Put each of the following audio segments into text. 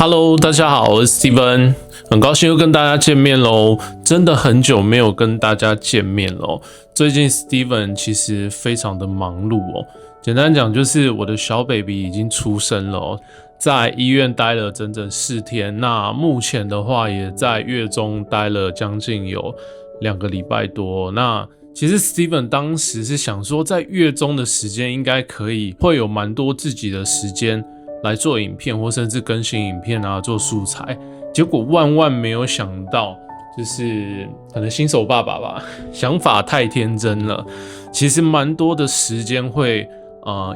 Hello， 大家好，我是 Steven， 很高兴又跟大家见面咯，真的很久没有跟大家见面咯。最近 Steven 其实非常的忙碌哦，简单讲就是我的小 baby 已经出生了哦，在医院待了整整4天，那目前的话也在月中待了将近有2个礼拜多。那其实 Steven 当时是想说，在月中的时间应该会有蛮多自己的时间来做影片，或甚至更新影片啊，做素材。结果万没有想到，就是可能新手爸爸吧，想法太天真了。其实蛮多的时间会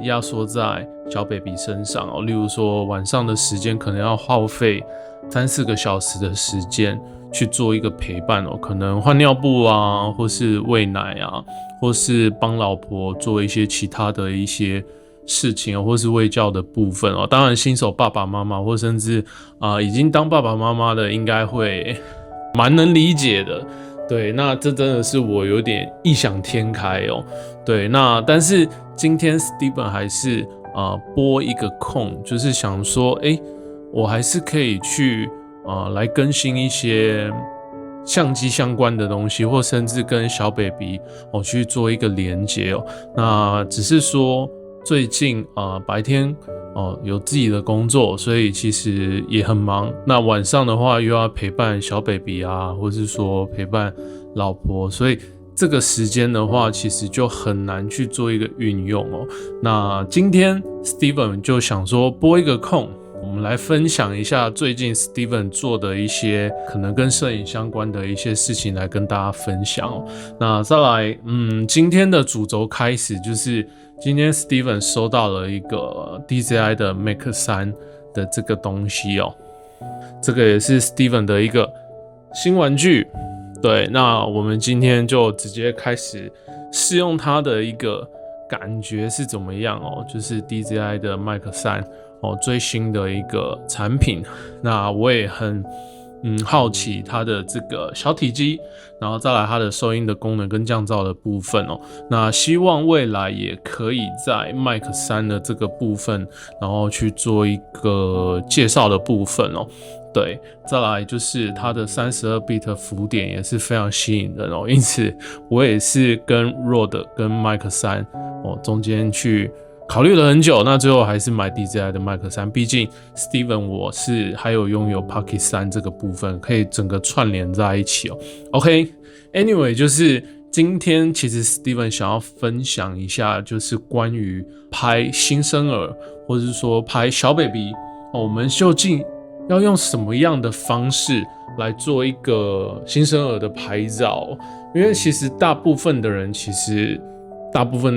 压缩在小 baby 身上哦，例如说晚上的时间可能要耗费3-4个小时的时间去做一个陪伴哦，可能换尿布啊，或是喂奶啊，或是帮老婆做一些其他的一些事情或是卫教的部分哦。当然新手爸爸妈妈或甚至已经当爸爸妈妈的应该会蛮能理解的。对，那这真的是我有点异想天开哦。对，那但是今天 Steven 还是拨一个空，就是想说我还是可以去来更新一些相机相关的东西，或甚至跟小 baby 去做一个连结哦。那只是说最近白天有自己的工作，所以其实也很忙。那晚上的话又要陪伴小 baby 啊，或是说陪伴老婆，所以这个时间的话，其实就很难去做一个运用哦。那今天 Steven 就想说拨一个空，我们来分享一下最近 Steven 做的一些可能跟摄影相关的一些事情来跟大家分享哦。那再来，今天的主轴开始就是今天 Steven 收到了一个 DJI 的 Mark 3的这个东西哦，这个也是 Steven 的一个新玩具。对，那我们今天就直接开始试用它的一个感觉是怎么样哦，就是 DJI 的 Mark 3最新的一个产品。那我也很好奇它的这个小体积，然后再来它的收音的功能跟降噪的部分哦。那希望未来也可以在 Mark 3的这个部分，然后去做一个介绍的部分哦。对，再来就是它的32bit 浮点也是非常吸引人哦，因此我也是跟 Rode 跟 Mark 3中间去考虑了很久，那最后还是买 DJI 的 Mark 3，毕竟 Steven 我是还有拥有 Pocket 3这个部分，可以整个串联在一起哦。OK，Anyway， 就是今天其实 Steven 想要分享一下，就是关于拍新生儿或者是说拍小 baby，我们究竟要用什么样的方式来做一个新生儿的拍照？因为其实大部分的人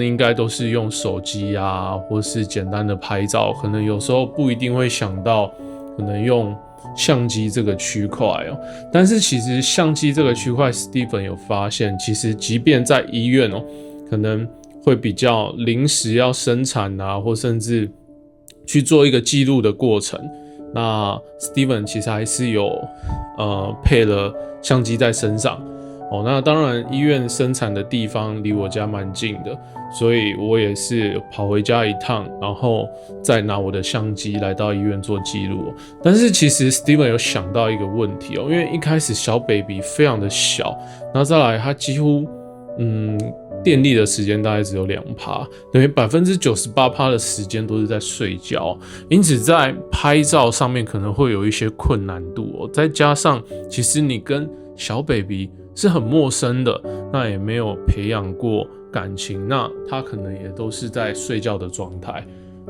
应该都是用手机啊，或是简单的拍照，可能有时候不一定会想到可能用相机这个区块哦。但是其实相机这个区块 Steven 有发现，其实即便在医院可能会比较临时要生产啊，或甚至去做一个记录的过程，那 Steven 其实还是有配了相机在身上那当然医院生产的地方离我家蛮近的，所以我也是跑回家一趟，然后再拿我的相机来到医院做记录但是其实 Steven 有想到一个问题因为一开始小 baby 非常的小，然后再来他几乎电力的时间大概只有2%，等于98%的时间都是在睡觉，因此在拍照上面可能会有一些困难度再加上其实你跟小 baby 是很陌生的，那也没有培养过感情，那他可能也都是在睡觉的状态，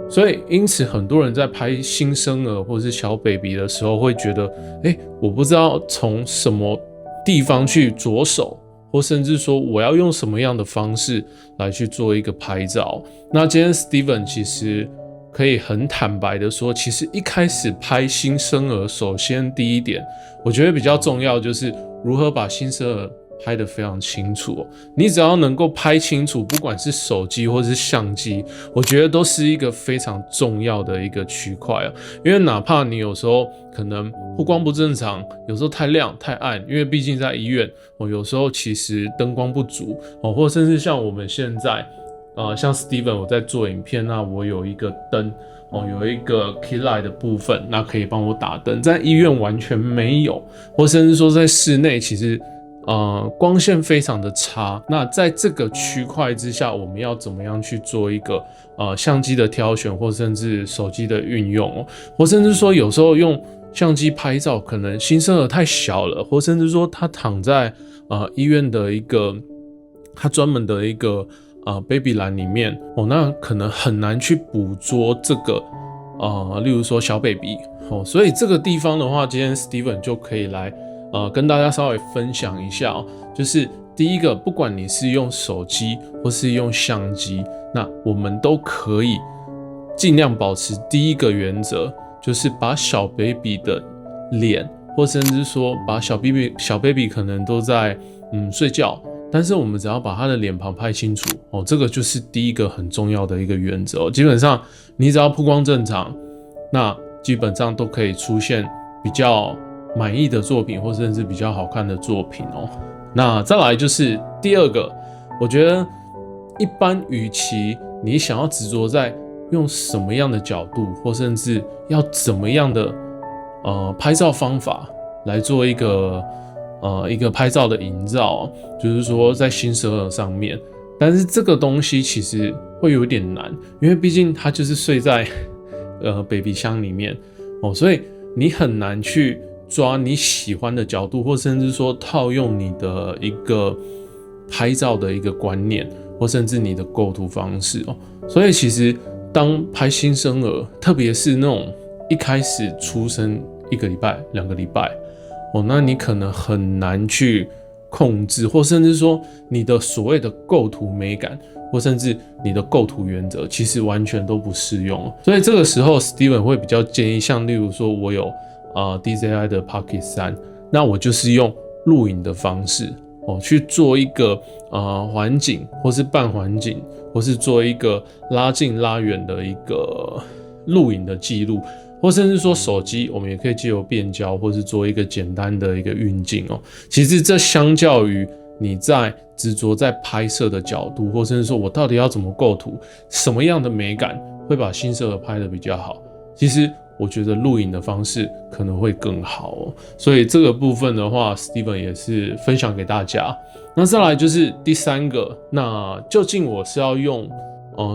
所以因此很多人在拍新生儿或是小 baby 的时候会觉得我不知道从什么地方去着手，或甚至说我要用什么样的方式来去做一个拍照。那今天 Steven 其实可以很坦白的说，其实一开始拍新生儿，首先第一点我觉得比较重要就是如何把新生儿拍得非常清楚你只要能够拍清楚，不管是手机或是相机，我觉得都是一个非常重要的一个区块因为哪怕你有时候可能曝光不正常，有时候太亮太暗，因为毕竟在医院有时候其实灯光不足或甚至像我们现在像 Steven 我在做影片，那我有一个灯有一个 key light 的部分，那可以帮我打灯，在医院完全没有，或甚至说在室内其实光线非常的差。那在这个区块之下，我们要怎么样去做一个相机的挑选，或甚至手机的运用或甚至说有时候用相机拍照，可能新生儿太小了，或甚至说他躺在医院的一个他专门的一个baby 栏里面那可能很难去捕捉这个例如说小 baby 所以这个地方的话，今天 Steven 就可以来跟大家稍微分享一下就是第一个，不管你是用手机或是用相机，那我们都可以尽量保持第一个原则，就是把小 baby 的脸，或甚至说把小 baby 可能都在睡觉，但是我们只要把他的脸庞拍清楚这个就是第一个很重要的一个原则基本上你只要曝光正常，那基本上都可以出现比较满意的作品，或甚至比较好看的作品那再来就是第二个，我觉得一般与其你想要执着在用什么样的角度，或甚至要怎么样的拍照方法来做一个拍照的营造就是说在新生儿上面，但是这个东西其实会有点难，因为毕竟他就是睡在baby 箱里面所以你很难去抓你喜欢的角度，或甚至说套用你的一个拍照的一个观念，或甚至你的构图方式所以其实当拍新生儿，特别是那种一开始出生1个礼拜、2个礼拜那你可能很难去控制，或甚至说你的所谓的构图美感，或甚至你的构图原则，其实完全都不适用所以这个时候 Steven 会比较建议，像例如说我有DJI 的 Pocket 3，那我就是用录影的方式去做一个环景，或是半环景，或是做一个拉近拉远的一个录影的记录，或甚至说手机我们也可以借由变焦，或是做一个简单的一个运镜其实这相较于你在执着在拍摄的角度，或甚至说我到底要怎么构图，什么样的美感会把新生儿拍得比较好，其实我觉得录影的方式可能会更好所以这个部分的话 Steven 也是分享给大家。那再来就是第三个，那究竟我是要用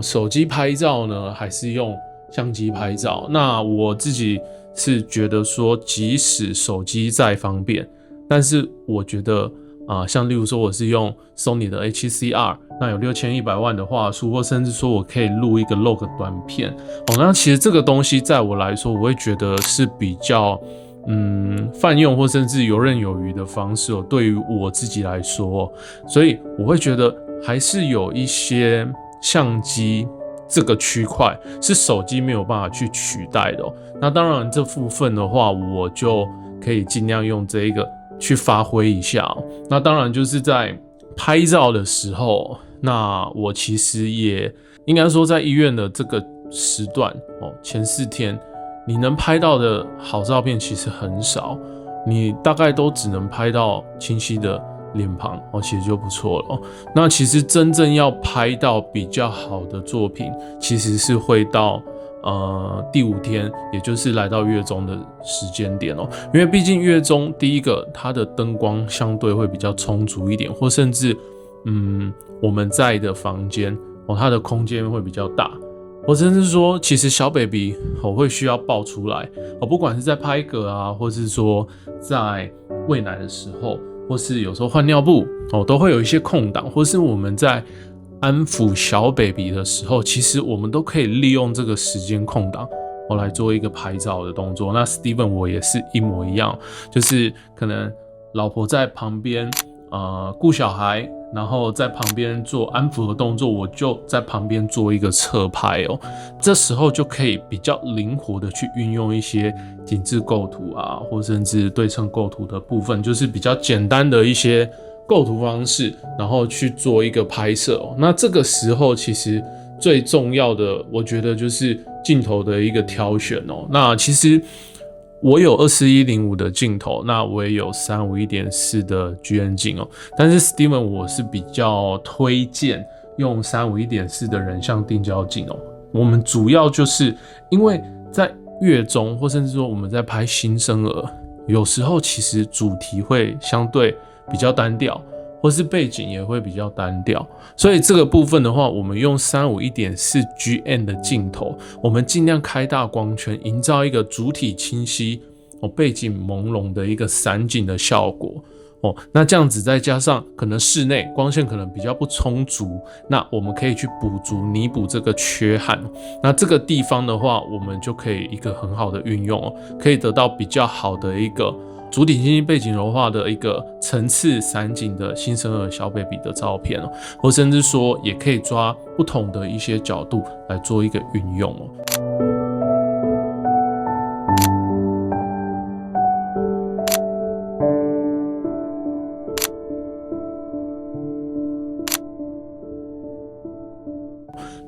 手机拍照呢，还是用相机拍照？那我自己是觉得说，即使手机再方便，但是我觉得像例如说我是用 Sony 的 A7C2， 那有6100万的画素，或甚至说我可以录一个 log 短片那其实这个东西在我来说，我会觉得是比较泛用，或甚至游刃有余的方式对于我自己来说所以我会觉得还是有一些相机这个区块是手机没有办法去取代的那当然这部分的话，我就可以尽量用这一个去发挥一下那当然就是在拍照的时候，那我其实也应该说在医院的这个时段前4天你能拍到的好照片其实很少，你大概都只能拍到清晰的脸庞其实就不错了那其实真正要拍到比较好的作品，其实是会到第5天，也就是来到月中的时间点因为毕竟月中第一个它的灯光相对会比较充足一点，或甚至我们在的房间它的空间会比较大，或甚至说其实小 baby 会需要抱出来不管是在拍嗝或是说在喂奶的时候，或是有时候换尿布都会有一些空档，或是我们在安抚小 baby 的时候，其实我们都可以利用这个时间空档来做一个拍照的动作。那 Steven 我也是一模一样，就是可能老婆在旁边顾小孩，然后在旁边做安抚的动作，我就在旁边做一个侧拍这时候就可以比较灵活的去运用一些紧致构图或甚至对称构图的部分，就是比较简单的一些构图方式，然后去做一个拍摄那这个时候其实最重要的，我觉得就是镜头的一个挑选那其实我有2105的镜头，那我也有351.4的 GN 镜但是 Steven 我是比较推荐用351.4的人像定焦镜我们主要就是因为在月中或甚至说我们在拍新生儿，有时候其实主题会相对比较单调，或是背景也会比较单调，所以这个部分的话，我们用 35-1.4GM 的镜头，我们尽量开大光圈，营造一个主体清晰、背景朦胧的一个散景的效果。那这样子再加上可能室内光线可能比较不充足，那我们可以去弥补这个缺憾。那这个地方的话，我们就可以一个很好的运用，可以得到比较好的一个主体清晰、背景柔化的一个层次散景的新生儿小 baby 的照片，或甚至说也可以抓不同的一些角度来做一个运用。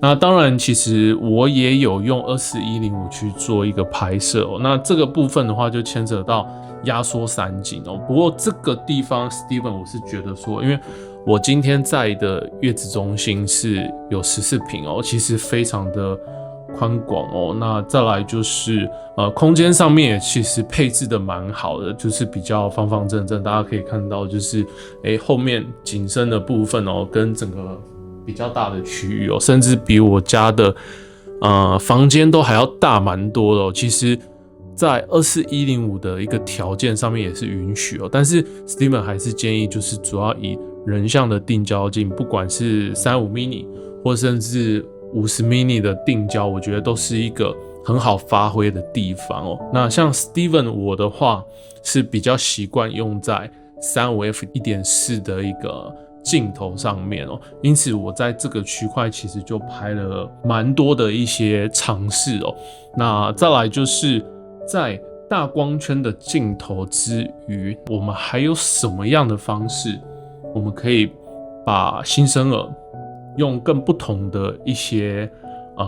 那当然，其实我也有用24-105去做一个拍摄那这个部分的话，就牵扯到压缩散景不过这个地方 ，Steven 我是觉得说，因为我今天在的月子中心是有14坪其实非常的宽广那再来就是空间上面也其实配置的蛮好的，就是比较方方正正，大家可以看到就是后面景深的部分跟整个比较大的区域甚至比我家的房间都还要大蛮多的其实在24-105的一个条件上面也是允许但是 Steven 还是建议就是主要以人像的定焦镜，不管是35 mini 或甚至50 mini 的定焦，我觉得都是一个很好发挥的地方那像 Steven 我的话是比较习惯用在 35f1.4 的一个镜头上面因此我在这个区块其实就拍了蛮多的一些尝试那再来就是在大光圈的镜头之余，我们还有什么样的方式，我们可以把新生儿用更不同的一些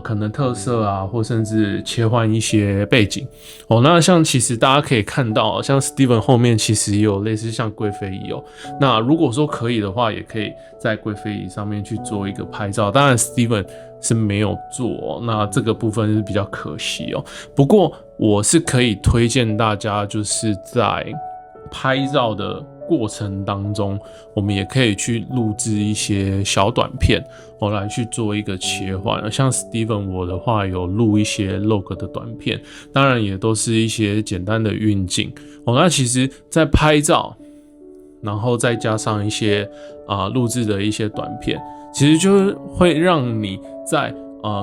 可能特色或甚至切换一些背景那像其实大家可以看到像 Steven 后面其实也有类似像贵妃椅那如果说可以的话，也可以在贵妃椅上面去做一个拍照，当然 Steven 是没有做那这个部分是比较可惜不过我是可以推荐大家就是在拍照的过程当中，我们也可以去录制一些小短片来去做一个切换像 Steven 我的话有录一些 log 的短片，当然也都是一些简单的运镜那其实在拍照然后再加上一些录制的一些短片，其实就会让你在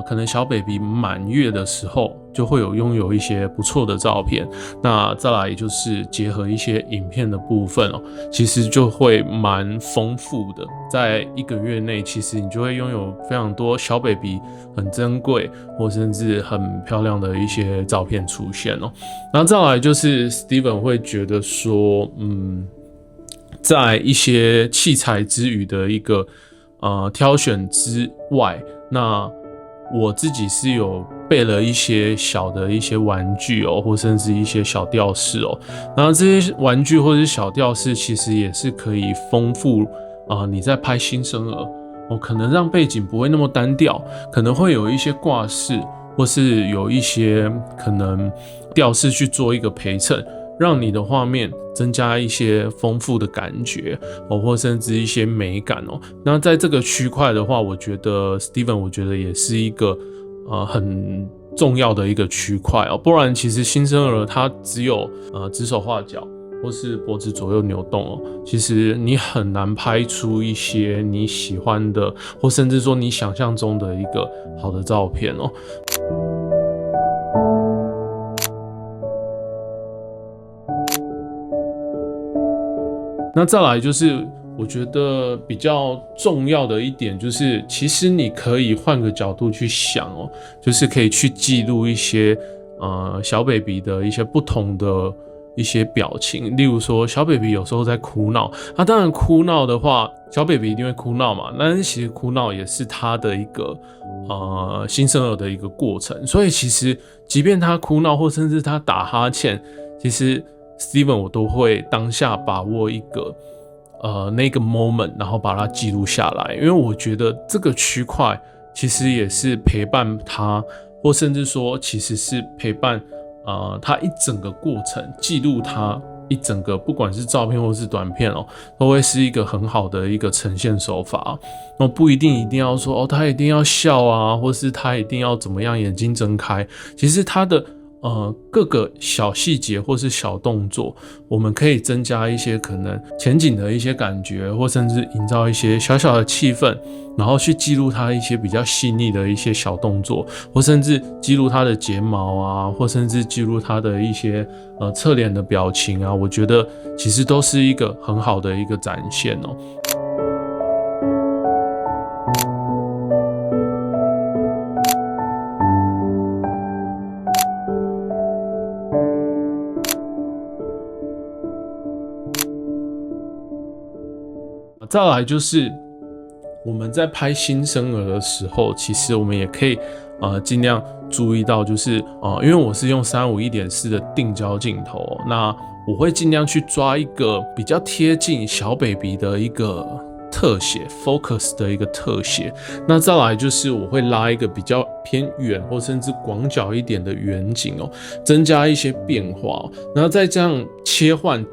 可能小 baby 满月的时候就会拥有一些不错的照片，那再来就是结合一些影片的部分其实就会蛮丰富的，在1个月内其实你就会拥有非常多小 baby 很珍贵或甚至很漂亮的一些照片出现然后再来就是 Steven 会觉得说在一些器材之余的一个挑选之外，那我自己是有备了一些小的一些玩具或甚至一些小吊饰然后这些玩具或者是小吊饰其实也是可以丰富你在拍新生儿可能让背景不会那么单调，可能会有一些挂饰或是有一些可能吊饰去做一个陪衬，让你的画面增加一些丰富的感觉或甚至一些美感那在这个区块的话，我觉得 Steven 我觉得也是一个很重要的一个区块不然其实新生儿他只有指手画脚或是脖子左右扭动其实你很难拍出一些你喜欢的或甚至说你想象中的一个好的照片那再来就是我觉得比较重要的一点就是其实你可以换个角度去想就是可以去记录一些小 baby 的一些不同的一些表情，例如说小 baby 有时候在哭闹当然哭闹的话小 baby 一定会哭闹嘛，但是其实哭闹也是他的一个新生儿的一个过程，所以其实即便他哭闹或甚至他打哈欠，其实Steven 我都会当下把握一个那个 moment， 然后把它记录下来，因为我觉得这个区块其实也是陪伴他，或甚至说其实是陪伴他一整个过程，记录他一整个，不管是照片或是短片都会是一个很好的一个呈现手法。不一定要说他一定要笑啊，或是他一定要怎么样眼睛睁开，其实他的各个小细节或是小动作，我们可以增加一些可能前景的一些感觉，或甚至营造一些小小的气氛，然后去记录他一些比较细腻的一些小动作，或甚至记录他的睫毛啊，或甚至记录他的一些侧脸的表情啊，我觉得其实都是一个很好的一个展现再来就是我们在拍新生儿的时候，其实我们也可以尽量注意到，就是因为我是用351.4的定焦镜头，那我会尽量去抓一个比较贴近小 baby 的一个特写 focus 的一个特写。那再来就是我会拉一个比较偏远或甚至广角一点的远景增加一些变化然后再这样切换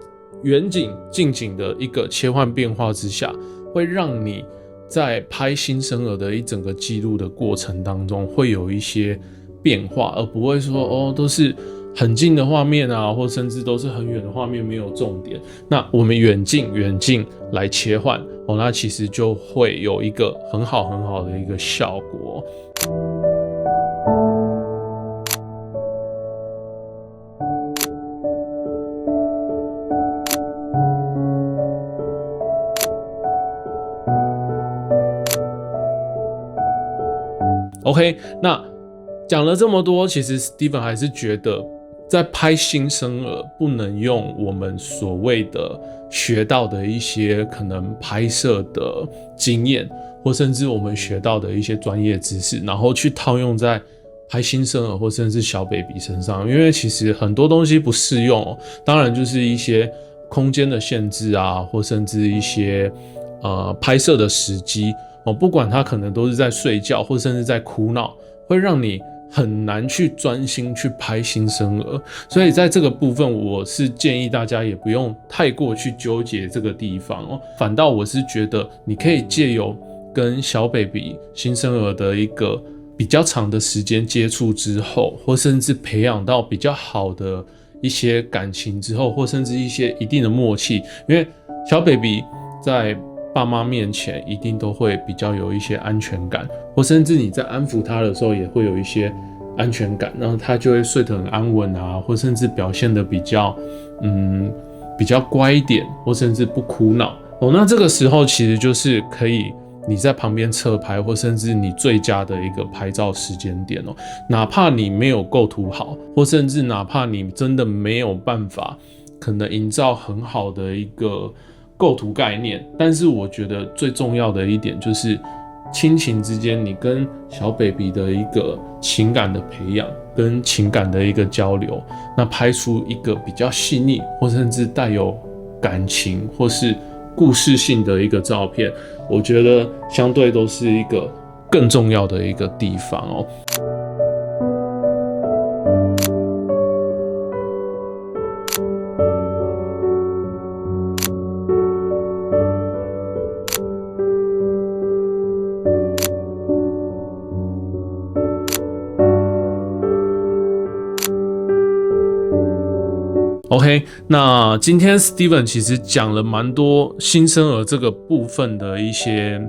远景近景的一个切换变化之下，会让你在拍新生儿的一整个记录的过程当中会有一些变化，而不会说都是很近的画面啊，或甚至都是很远的画面没有重点。那我们远近来切换那其实就会有一个很好的一个效果。OK， 那讲了这么多，其实 Steven 还是觉得在拍新生儿不能用我们所谓的学到的一些可能拍摄的经验，或甚至我们学到的一些专业知识，然后去套用在拍新生儿或甚至小 baby 身上，因为其实很多东西不适用当然就是一些空间的限制啊，或甚至一些拍摄的时机不管他可能都是在睡觉或甚至在哭闹，会让你很难去专心去拍新生儿。所以在这个部分我是建议大家也不用太过去纠结这个地方反倒我是觉得你可以借由跟小 baby 新生儿的一个比较长的时间接触之后，或甚至培养到比较好的一些感情之后，或甚至一些一定的默契，因为小 baby 在爸妈面前一定都会比较有一些安全感，或甚至你在安抚他的时候也会有一些安全感，然后他就会睡得很安稳啊，或甚至表现得比较乖一点，或甚至不哭闹那这个时候其实就是可以你在旁边侧拍，或甚至你最佳的一个拍照时间点哪怕你没有构图好，或甚至哪怕你真的没有办法可能营造很好的一个构图概念，但是我觉得最重要的一点就是亲情之间你跟小 baby 的一个情感的培养跟情感的一个交流，那拍出一个比较细腻或甚至带有感情或是故事性的一个照片，我觉得相对都是一个更重要的一个地方OK， 那今天 Steven 其实讲了蛮多新生儿这个部分的一些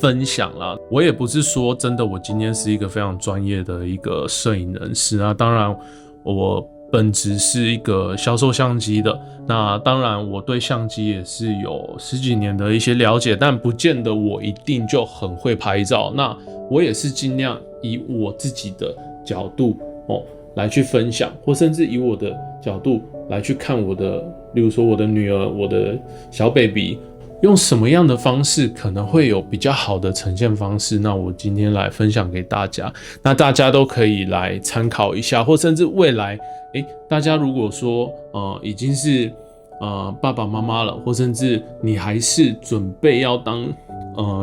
分享啦。我也不是说真的我今天是一个非常专业的一个摄影人士啊，当然我本职是一个销售相机的，那当然我对相机也是有10几年的一些了解，但不见得我一定就很会拍照，那我也是尽量以我自己的角度来去分享，或甚至以我的角度来去看我的，例如说我的女儿，我的小 baby， 用什么样的方式可能会有比较好的呈现方式，那我今天来分享给大家，那大家都可以来参考一下，或甚至未来大家如果说已经是爸爸妈妈了，或甚至你还是准备要当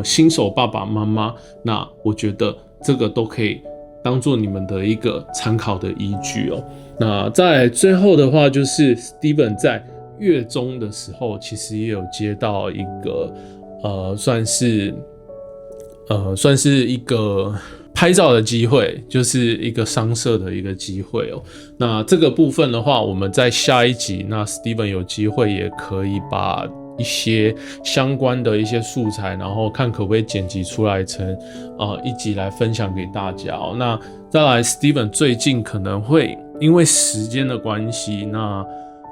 新手爸爸妈妈，那我觉得这个都可以当做你们的一个参考的依据哦。那在最后的话，就是 Steven 在月中的时候，其实也有接到一个算是一个拍照的机会，就是一个商社的一个机会哦。那这个部分的话，我们在下一集，那 Steven 有机会也可以把一些相关的一些素材，然后看可不可以剪辑出来成一集来分享给大家哦。那再来 Steven 最近可能会因为时间的关系，那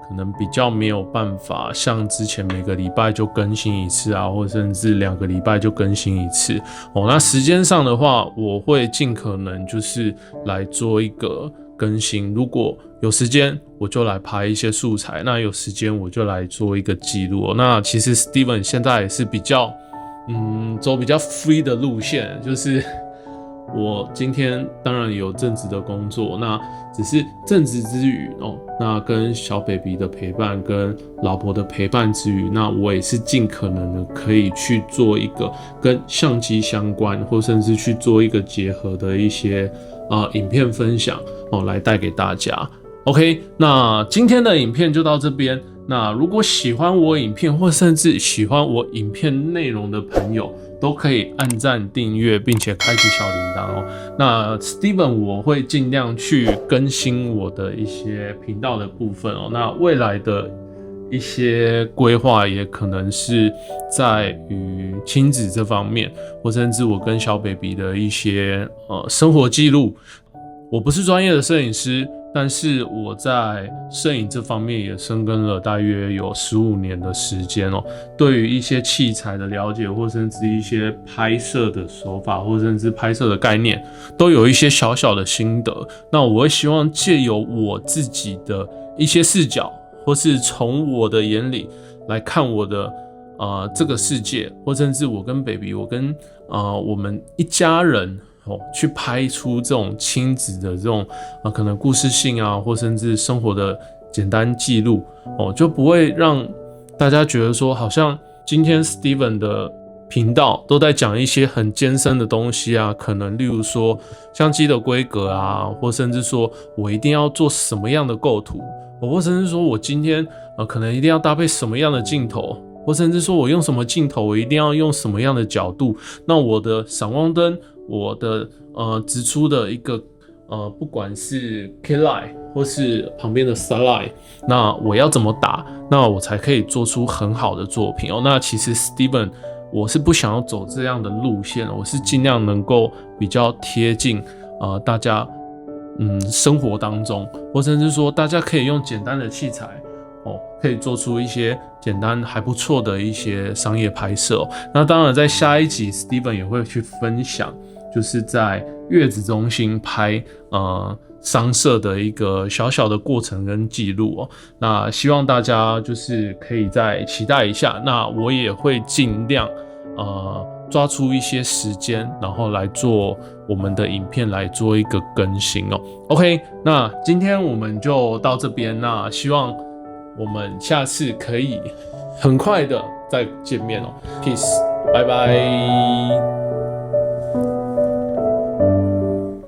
可能比较没有办法像之前每个礼拜就更新一次啊，或甚至2个礼拜就更新一次哦。那时间上的话，我会尽可能就是来做一个更新，如果有时间我就来拍一些素材，那有时间我就来做一个记录哦。那其实 Steven 现在也是比较走比较 free 的路线，就是我今天当然有正职的工作，那只是正职之余哦，那跟小 baby 的陪伴，跟老婆的陪伴之余，那我也是尽可能的可以去做一个跟相机相关，或甚至去做一个结合的一些影片分享哦，来带给大家。OK， 那今天的影片就到这边。那如果喜欢我影片，或甚至喜欢我影片内容的朋友，都可以按赞、订阅，并且开启小铃铛哦。那 Steven 我会尽量去更新我的一些频道的部分哦。那未来的一些规划也可能是在于亲子这方面，或甚至我跟小 baby 的一些生活记录。我不是专业的摄影师，但是我在摄影这方面也深耕了大约有15年的时间哦。对于一些器材的了解，或甚至一些拍摄的手法，或甚至拍摄的概念，都有一些小小的心得。那我会希望借由我自己的一些视角，或是从我的眼里来看我的这个世界，或甚至我跟 baby， 我跟我们一家人。去拍出这种亲子的这种可能故事性啊，或甚至生活的简单记录就不会让大家觉得说，好像今天 Steven 的频道都在讲一些很艰深的东西啊，可能例如说相机的规格啊，或甚至说我一定要做什么样的构图，或甚至说我今天可能一定要搭配什么样的镜头，或甚至说我用什么镜头，我一定要用什么样的角度，那我的闪光灯，我的直出的一个不管是 K light 或是旁边的 star light， 那我要怎么打，那我才可以做出很好的作品哦。那其实 Steven 我是不想要走这样的路线，我是尽量能够比较贴近大家生活当中，或甚至说大家可以用简单的器材可以做出一些简单还不错的一些商业拍摄那当然在下一集 Steven 也会去分享，就是在月子中心拍商社的一个小小的过程跟记录那希望大家就是可以再期待一下，那我也会尽量抓出一些时间，然后来做我们的影片来做一个更新OK， 那今天我们就到这边，那希望我们下次可以很快的再见面Peace， 拜拜。